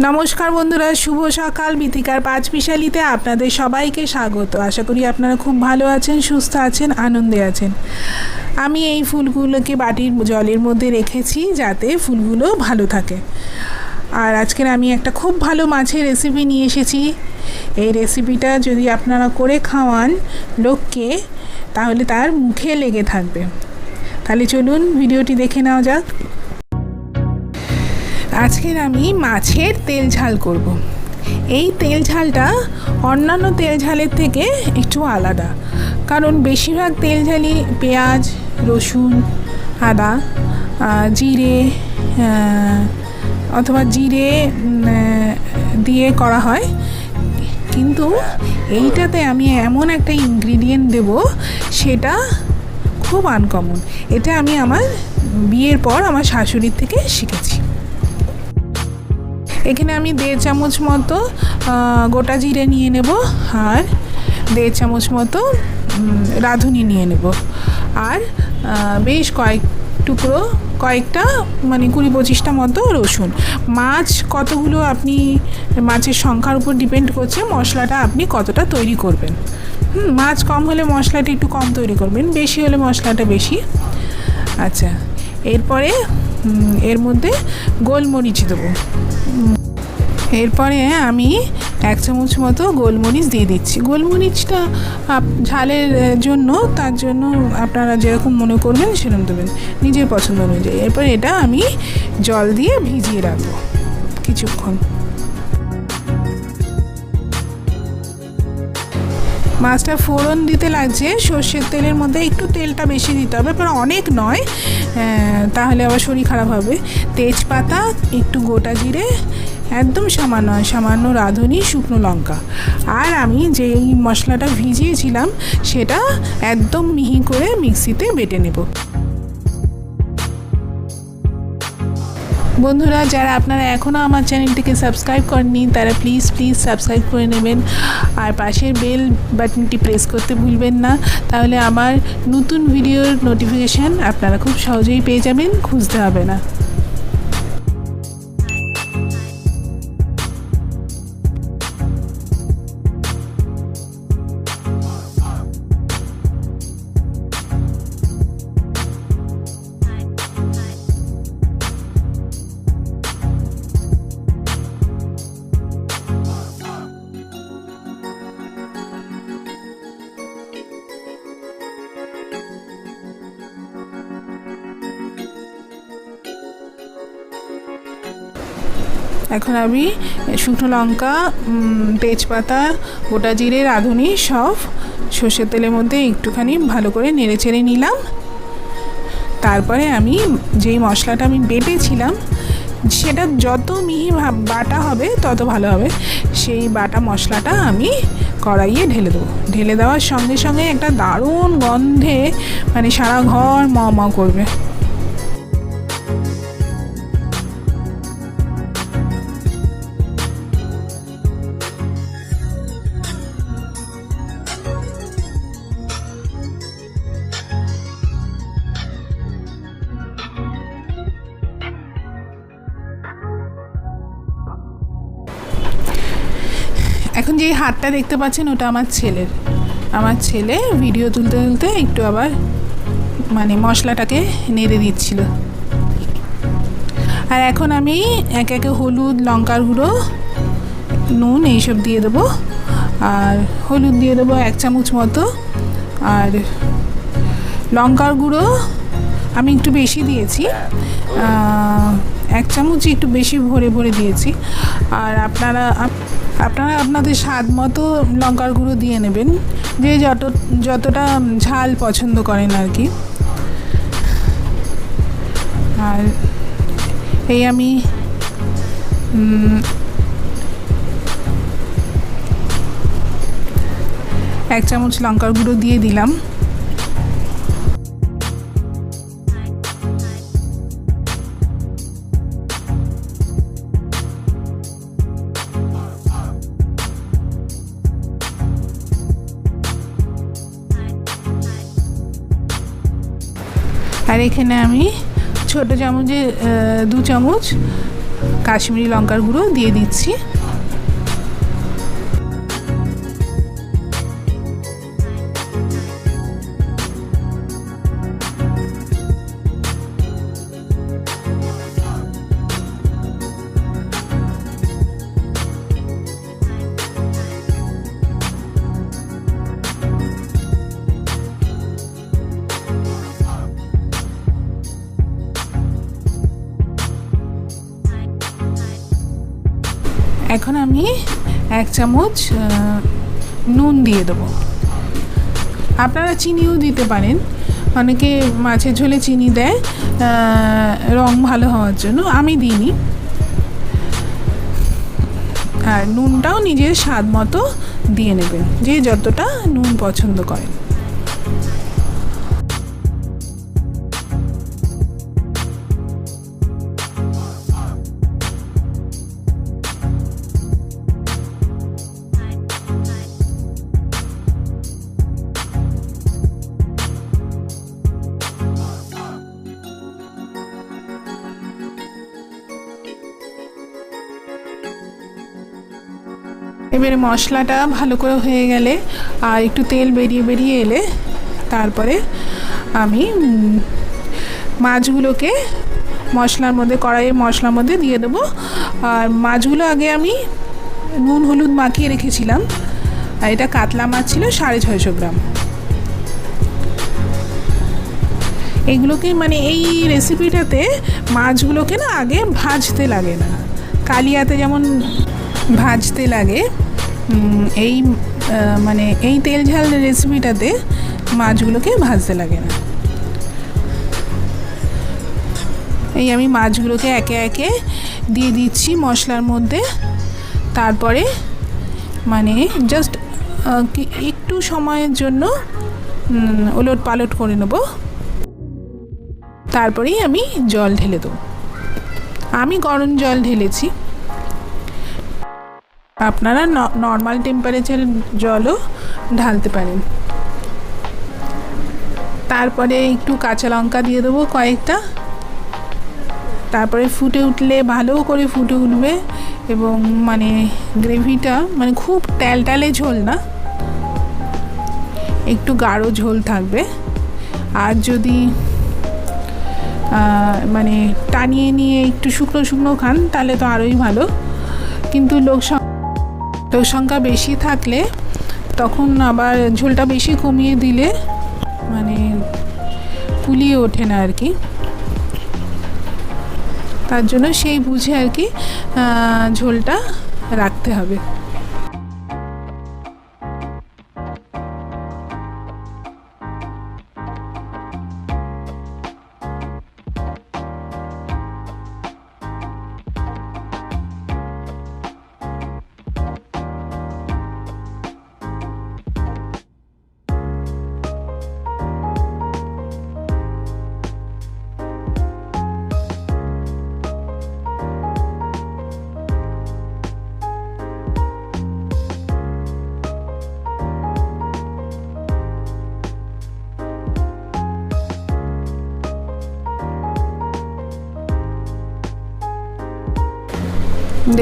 নমস্কার বন্ধুরা, শুভ সকাল। বিথিকার পাঁচমিশালিতে আপনাদের সবাইকে স্বাগত। আশা করি আপনারা খুব ভালো আছেন, সুস্থ আছেন, আনন্দে আছেন। আমি এই ফুলগুলোকে বাটির জলের মধ্যে রেখেছি যাতে ফুলগুলো ভালো থাকে। আর আজকের আমি একটা খুব ভালো মাছের রেসিপি নিয়ে এসেছি। এই রেসিপিটা যদি আপনারা করে খাওয়ান লোককে, তাহলে তার মুখে লেগে থাকবে। তাহলে চলুন ভিডিওটি দেখে নেওয়া যাক। আজকের আমি মাছের তেল ঝাল করব। এই তেল ঝালটা অন্যান্য তেল ঝালের থেকে একটু আলাদা, কারণ বেশিরভাগ তেল ঝালই পেঁয়াজ, রসুন, আদা, জিরে অথবা জিরে দিয়ে করা হয়, কিন্তু এইটাতে আমি এমন একটা ইনগ্রিডিয়েন্ট দেব সেটা খুব আনকমন। এটা আমি আমার বিয়ের পর আমার শাশুড়ির থেকে শিখেছি। এখানে আমি 1.5 চামচ মতো গোটা জিরে নিয়ে নেব, আর 1.5 চামচ মতো রাঁধুনি নিয়ে নেব, আর বেশ কয়েকটা মানে 20-25টা মতো রসুন। মাছ কতগুলো, আপনি মাছের সংখ্যার উপর ডিপেন্ড করছে মশলাটা আপনি কতটা তৈরি করবেন। মাছ কম হলে মশলাটা একটু কম তৈরি করবেন, বেশি হলে মশলাটা বেশি। আচ্ছা, এরপরে এর মধ্যে গোলমরিচ দেবো। এরপরে আমি 1 চামচ মতো গোলমরিচ দিয়ে দিচ্ছি। গোলমরিচটা ঝালের জন্য, তার জন্য আপনারা যেরকম মনে করবেন সেরকম দেবেন, নিজের পছন্দ অনুযায়ী। এরপর এটা আমি জল দিয়ে ভিজিয়ে রাখবো কিছুক্ষণ। মাছটা ফোড়ন দিতে লাগছে সর্ষের তেলের মধ্যে। একটু তেলটা বেশি দিতে হবে, পরে অনেক নয়, তাহলে আবার শরীর খারাপ হবে। তেজপাতা, একটু গোটা জিরে, একদম সামান্য রাঁধুনি, শুকনো লঙ্কা, আর আমি যেই মশলাটা ভিজিয়েছিলাম সেটা একদম মিহি করে মিক্সিতে বেটে নেব। বন্ধুরা, যারা আপনারা এখনও আমার চ্যানেলটিকে সাবস্ক্রাইব করেননি তারা প্লিজ সাবস্ক্রাইব করে নেবেন, আর পাশের বেল বাটনটি প্রেস করতে ভুলবেন না। তাহলে আমার নতুন ভিডিওর নোটিফিকেশান আপনারা খুব সহজেই পেয়ে যাবেন, খুঁজতে হবে না। এখন আমি শুকনো লঙ্কা, তেজপাতা, গোটা জিরে, রাঁধুনি সব সর্ষের তেলের মধ্যে একটুখানি ভালো করে নেড়ে চেড়ে নিলাম। তারপরে আমি যেই মশলাটা আমি বেটেছিলাম সেটা যত মিহি বাটা হবে তত ভালো হবে। সেই বাটা মশলাটা আমি কড়াইয়ে ঢেলে দেবো। ঢেলে দেওয়ার সঙ্গে সঙ্গে একটা দারুণ গন্ধে মানে সারা ঘর ম করবে। এখন যে হাতটা দেখতে পাচ্ছেন ওটা আমার ছেলে ভিডিও তুলতে একটু আবার মানে মশলাটাকে নেড়ে দিচ্ছিল। আর এখন আমি একে একে হলুদ, লঙ্কার গুঁড়ো, নুন এইসব দিয়ে দেবো। আর হলুদ দিয়ে দেবো 1 চামচ মতো, আর লঙ্কার গুঁড়ো আমি একটু বেশি দিয়েছি, 1 চামচ একটু বেশি ভরে দিয়েছি। আর আপনারা আপনাদের স্বাদ মতো লঙ্কার গুঁড়ো দিয়ে নেবেন, যে যতটা ঝাল পছন্দ করেন আর কি। আর এই আমি এক চামচ লঙ্কার গুঁড়ো দিয়ে দিলাম। আর এখানে আমি ছোটো চামচে 2 চামচ কাশ্মীরি লঙ্কার গুঁড়ো দিয়ে দিচ্ছি। এখন আমি 1 চামচ নুন দিয়ে দেবো। আপনারা চিনিও দিতে পারেন, অনেকে মাছের ঝোলে চিনি দেয় রং ভালো হওয়ার জন্য, আমি দিইনি। আর নুনটাও নিজের স্বাদ মতো দিয়ে নেবেন, যে যতটা নুন পছন্দ করেন। এবারে মশলাটা ভালো করে হয়ে গেলে আর একটু তেল বেরিয়ে বেরিয়ে এলে তারপরে আমি মাছগুলোকে মশলার মধ্যে, কড়াইয়ের মশলার মধ্যে দিয়ে দেবো। আর মাছগুলো আগে আমি নুন হলুদ মাখিয়ে রেখেছিলাম, আর এটা কাতলা মাছ ছিল 650 গ্রাম। এইগুলোকে মানে এই রেসিপিটাতে মাছগুলোকে না আগে ভাজতে লাগে না, কালিয়াতে যেমন ভাজতে লাগে, এই মানে এই তেল ঝাল রেসিপিটাতে মাছগুলোকে ভাজতে লাগে না। এই আমি মাছগুলোকে একে একে দিয়ে দিচ্ছি মশলার মধ্যে। তারপরে মানে জাস্ট একটু সময়ের জন্য ওলট পালট করে নেব, তারপরেই আমি জল ঢেলে দেবো। আমি গরম জল ঢেলেছি, আপনারা নর্মাল টেম্পারেচার জলও ঢালতে পারেন। তারপরে একটু কাঁচা লঙ্কা দিয়ে দেবো কয়েকটা। তারপরে ফুটে উঠলে ভালো করে ফুটে উঠবে, এবং মানে গ্রেভিটা মানে খুব ট্যালট্যালে ঝোল না, একটু গাঢ় ঝোল থাকবে। আর যদি মানে টানিয়ে নিয়ে একটু শুকনো শুকনো খান তাহলে তো আরোই ভালো, কিন্তু লোক সংখ্যা বেশি থাকলে তখন আবার ঝোলটা বেশি কমিয়ে দিলে মানে ফুলিয়ে ওঠে না আর কি। তার জন্য সেই বুঝে আর কি ঝোলটা রাখতে হবে।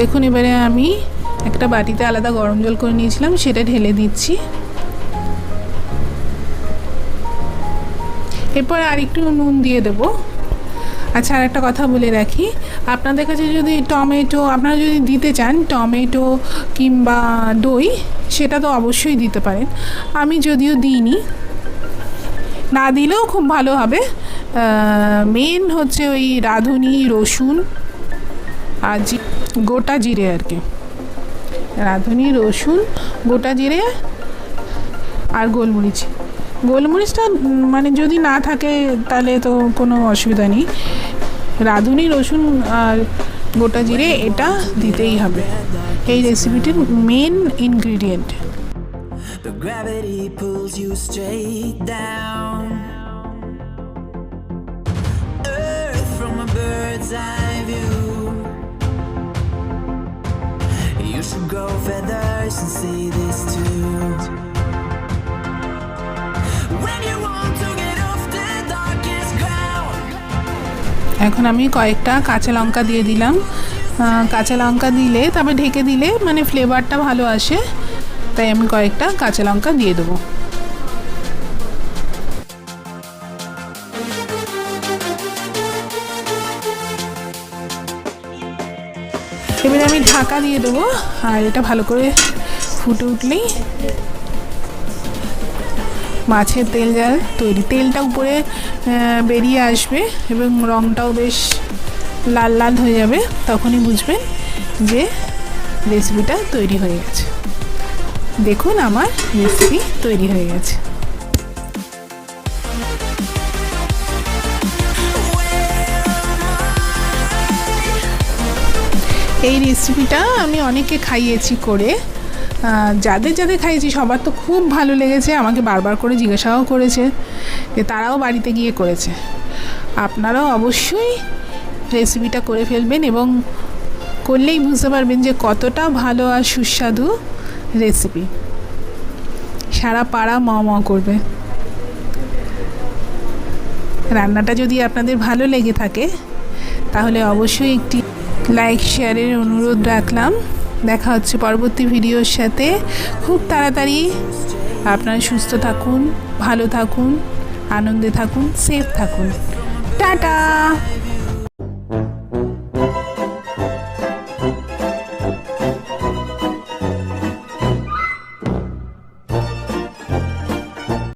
দেখুন এবারে আমি একটা বাটিতে আলাদা গরম জল করে নিয়েছিলাম, সেটা ঢেলে দিচ্ছি। এরপর আর একটু নুন দিয়ে দেবো। আচ্ছা, আর একটা কথা বলে রাখি, আপনাদের কাছে যদি টমেটো আপনারা যদি দিতে চান, টমেটো কিংবা দই, সেটা তো অবশ্যই দিতে পারেন। আমি যদিও দিইনি, না দিলেও খুব ভালো হবে। মেন হচ্ছে ওই রাঁধুনি, রসুন আর গোটা জিরে আর কি, রাঁধুনি, রসুন, গোটা জিরে আর গোলমরিচটা মানে যদি না থাকে তাহলে তো কোনো অসুবিধা নেই। রাঁধুনি, রসুন আর গোটা জিরে এটা দিতেই হবে, এই রেসিপিটির main ingredient. But gravity pulls you straight down, Earth from a bird's eye view. You should grow feathers and see this too. When you want to get off the darkest ground. এখন আমি কয়েকটা কাঁচা লঙ্কা দিয়ে দিলাম কাঁচা লঙ্কা দিলে, তবে ঢেকে দিলে মানে ফ্লেভারটা ভালো আসে, তাই আমি কয়েকটা কাঁচা লঙ্কা দিয়ে দেবো। এবারে আমি ঢাকা দিয়ে দেবো, আর এটা ভালো করে ফুটে উঠলেই মাছের তেল জাল তৈরি। তেলটা উপরে বেরিয়ে আসবে এবং রঙটাও বেশ লাল লাল হয়ে যাবে, তখনই বুঝবেন যে রেসিপিটা তৈরি হয়ে গেছে। দেখুন আমার রেসিপি তৈরি হয়ে গেছে। এই রেসিপিটা আমি অনেকে খাইয়েছি করে, যাদের যাদের খাইয়েছি সবার তো খুব ভালো লেগেছে, আমাকে বারবার করে জিজ্ঞাসাও করেছে যে তারাও বাড়িতে গিয়ে করেছে। আপনারাও অবশ্যই রেসিপিটা করে ফেলবেন এবং করলেই বুঝতে পারবেন যে কতটা ভালো আর সুস্বাদু রেসিপি। সারা পাড়া ম ম করবে। রান্নাটা যদি আপনাদের ভালো লেগে থাকে তাহলে অবশ্যই একটি লাইক শেয়ারের অনুরোধ রাখলাম। দেখা হচ্ছে পরবর্তী ভিডিওর সাথে খুব তাড়াতাড়ি। আপনারা সুস্থ থাকুন, ভালো থাকুন, আনন্দে থাকুন, সেফ থাকুন। টাটা।